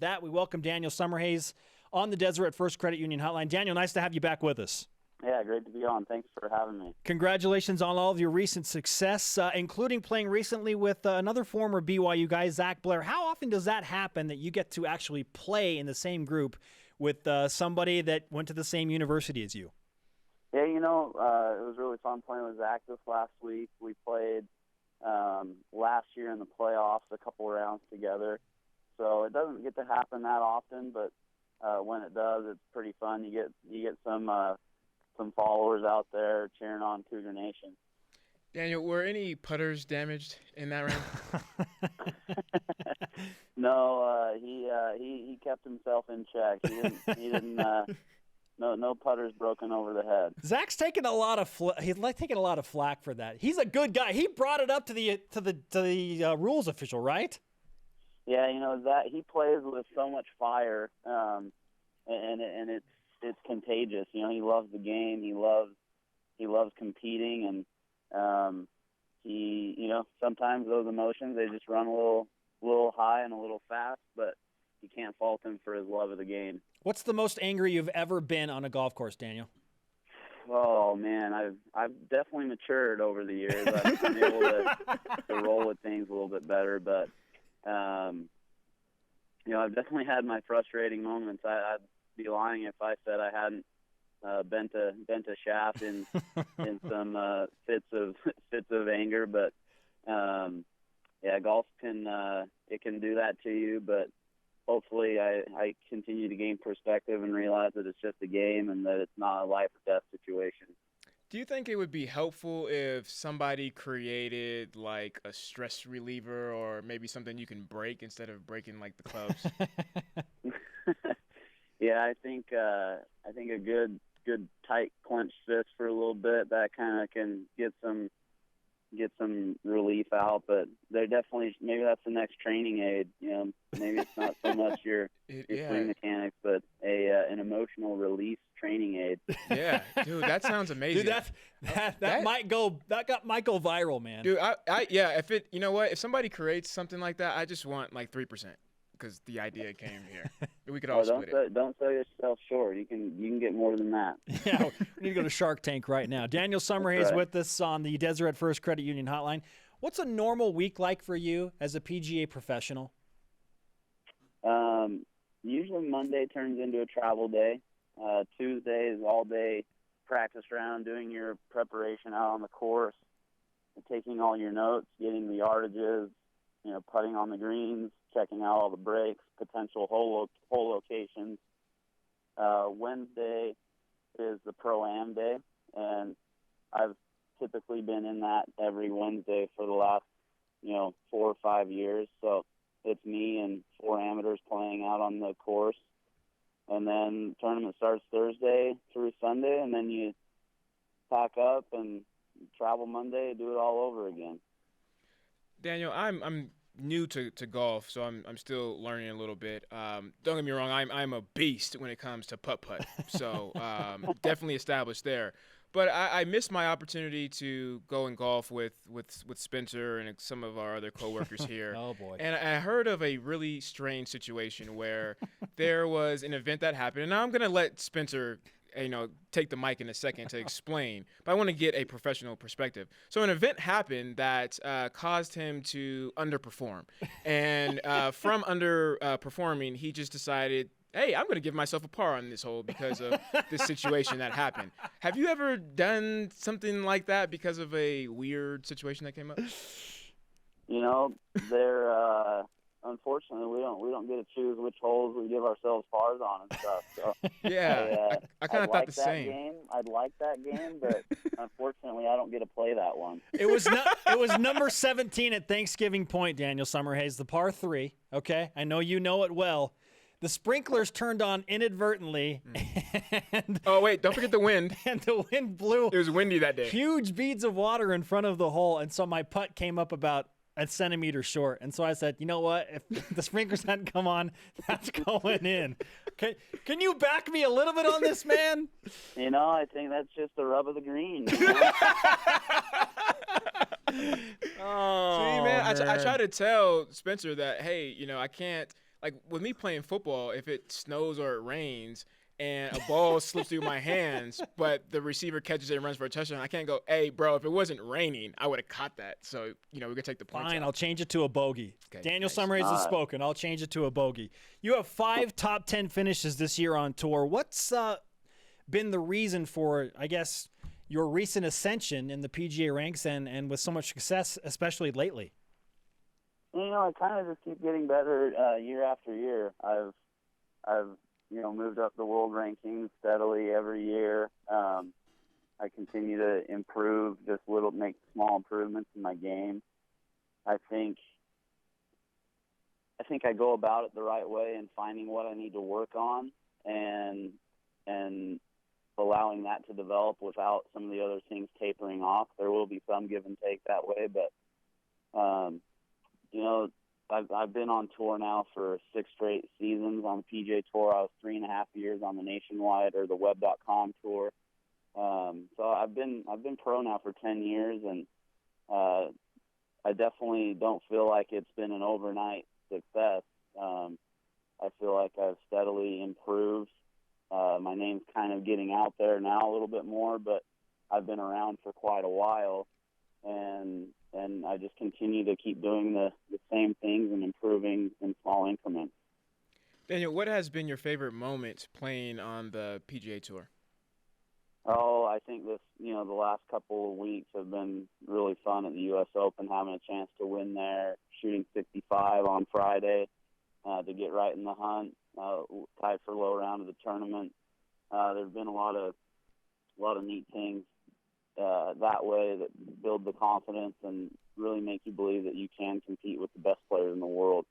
That we welcome Daniel Summerhays on the Deseret First Credit Union Hotline. Daniel, nice to have you back with us. Yeah, great to be on. Thanks for having me. Congratulations on all of your recent success, including playing recently with another former BYU guy, Zach Blair. How often does that happen that you get to actually play in the same group with somebody that went to the same university as you? Yeah, it was really fun playing with Zach this last week. We played last year in the playoffs, a couple rounds together. So it doesn't get to happen that often, but when it does, it's pretty fun. You get some followers out there cheering on Cougar Nation. Daniel, were any putters damaged in that round? No, he kept himself in check. He didn't. No putters broken over the head. Zach's taking a lot of taking a lot of flack for that. He's a good guy. He brought it up to the rules official, right? Yeah, that he plays with so much fire, and it's contagious. He loves the game. He loves competing, and he sometimes those emotions they just run a little high and a little fast, but you can't fault him for his love of the game. What's the most angry you've ever been on a golf course, Daniel? Oh man, I've definitely matured over the years. I've been able to roll with things a little bit better, but I've definitely had my frustrating moments. I'd be lying if I said I hadn't bent a shaft in some fits of anger. But golf can do that to you. But hopefully, I continue to gain perspective and realize that it's just a game and that it's not a life or death situation. Do you think it would be helpful if somebody created like a stress reliever or maybe something you can break instead of breaking like the clubs? Yeah, I think a good tight clenched fist for a little bit that kind of can get some relief out. But they're definitely maybe that's the next training aid. Maybe it's not so much your swing mechanics, but an emotional release training aid. Yeah, dude, that sounds amazing. Dude, that might go viral, man. Dude, if somebody creates something like that, I just want like 3% because the idea came here. We could all split it. Don't sell yourself short. You can get more than that. Yeah, we need to go to Shark Tank right now. Daniel Summerhays with us on the Deseret First Credit Union Hotline. What's a normal week like for you as a PGA professional? Usually Monday turns into a travel day. Tuesday is all day practice round, doing your preparation out on the course, taking all your notes, getting the yardages, putting on the greens, checking out all the breaks, potential hole locations. Wednesday is the Pro-Am day, and I've typically been in that every Wednesday for the last, 4 or 5 years. So it's me and 4 amateurs playing out on the course. And then tournament starts Thursday through Sunday, and then you pack up and travel Monday, do it all over again. Daniel, I'm new to golf, so I'm still learning a little bit. Don't get me wrong, I'm a beast when it comes to putt-putt, so definitely established there. But I missed my opportunity to go and golf with Spencer and some of our other coworkers here. Oh, boy. And I heard of a really strange situation where there was an event that happened. And now I'm going to let Spencer take the mic in a second to explain. But I want to get a professional perspective. So an event happened that caused him to underperform. And from underperforming, he just decided, hey, I'm going to give myself a par on this hole because of this situation that happened. Have you ever done something like that because of a weird situation that came up? Unfortunately, we don't get to choose which holes we give ourselves pars on and stuff. So, yeah, I kind of thought the same. I'd like that game, but unfortunately, I don't get to play that one. It was number 17 at Thanksgiving Point, Daniel Summerhays, the par 3. Okay, I know you know it well. The sprinklers turned on inadvertently. And oh, wait, don't forget the wind. And the wind blew. It was windy that day. Huge beads of water in front of the hole, and so my putt came up about a centimeter short. And so I said, you know what? If the sprinklers hadn't come on, that's going in. Can you back me a little bit on this, man? I think that's just the rub of the green. Oh, see, man, I try to tell Spencer that, hey, I can't. like with me playing football, if it snows or it rains and a ball slips through my hands, but the receiver catches it and runs for a touchdown, I can't go, hey, bro, if it wasn't raining, I would have caught that. So, we could take the points Fine, out. I'll change it to a bogey. Okay, Daniel nice. Summerhays has spoken. I'll change it to a bogey. You have 5 top 10 finishes this year on tour. What's been the reason for, I guess, your recent ascension in the PGA ranks and with so much success, especially lately? I kind of just keep getting better year after year. I've moved up the world rankings steadily every year. I continue to improve, make small improvements in my game. I think I go about it the right way and finding what I need to work on and allowing that to develop without some of the other things tapering off. There will be some give and take that way, but I've been on tour now for 6 straight seasons on the PGA Tour. I was 3.5 years on the Nationwide or the Web.com tour. So I've been pro now for 10 years, and I definitely don't feel like it's been an overnight success. I feel like I've steadily improved. My name's kind of getting out there now a little bit more, but I've been around for quite a while, and I just continue to keep doing the same things and improving in small increments. Daniel, what has been your favorite moment playing on the PGA Tour? Oh, I think the last couple of weeks have been really fun at the U.S. Open, having a chance to win there, shooting 65 on Friday to get right in the hunt, tied for low round of the tournament. There's been a lot of neat things that way that build the confidence and really make you believe that you can compete with the best players in the world.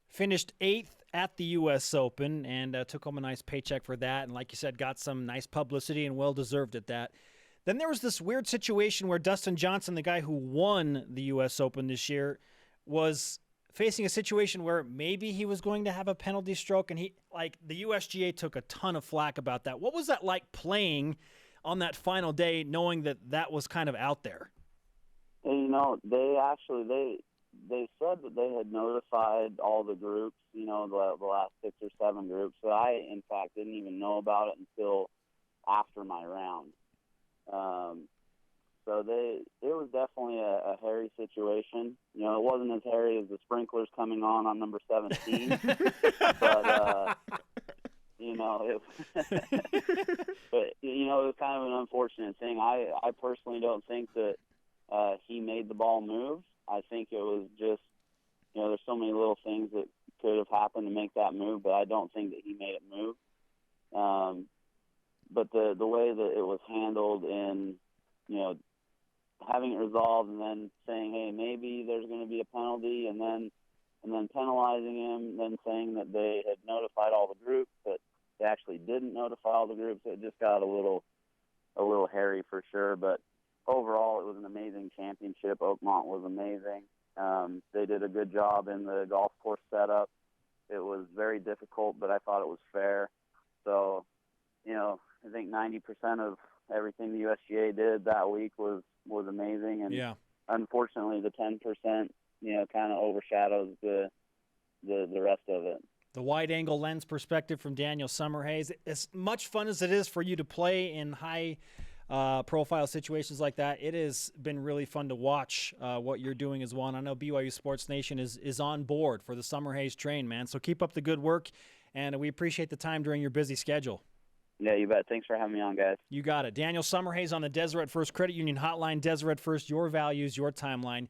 Finished 8th at the U.S. Open and took home a nice paycheck for that. And like you said, got some nice publicity and well-deserved at that. Then there was this weird situation where Dustin Johnson, the guy who won the U.S. Open this year, was facing a situation where maybe he was going to have a penalty stroke, and the USGA took a ton of flack about that. What was that like playing on that final day, knowing that was kind of out there? And, they said that they had notified all the groups, the last 6 or 7 groups. So I, in fact, didn't even know about it until after my round. So it was definitely a hairy situation. It wasn't as hairy as the sprinklers coming on number 17, but it was kind of an unfortunate thing. I personally don't think that he made the ball move. I think it was just, there's so many little things that could have happened to make that move, but I don't think that he made it move. But the way that it was handled in, having it resolved and then saying, hey, maybe there's going to be a penalty, and then penalizing him, then saying that they had notified all the groups, but they actually didn't notify all the groups. It just got a little hairy for sure. But overall, it was an amazing championship. Oakmont was amazing. They did a good job in the golf course setup. It was very difficult, but I thought it was fair. So, I think 90% of everything the USGA did that week was amazing. And yeah, unfortunately, the 10%, kind of overshadows the rest of it. The wide-angle lens perspective from Daniel Summerhays. As much fun as it is for you to play in high-profile situations like that, it has been really fun to watch what you're doing as well. And I know BYU Sports Nation is on board for the Summerhays train, man. So keep up the good work, and we appreciate the time during your busy schedule. Yeah, you bet. Thanks for having me on, guys. You got it. Daniel Summerhays on the Deseret First Credit Union Hotline. Deseret First, your values, your timeline.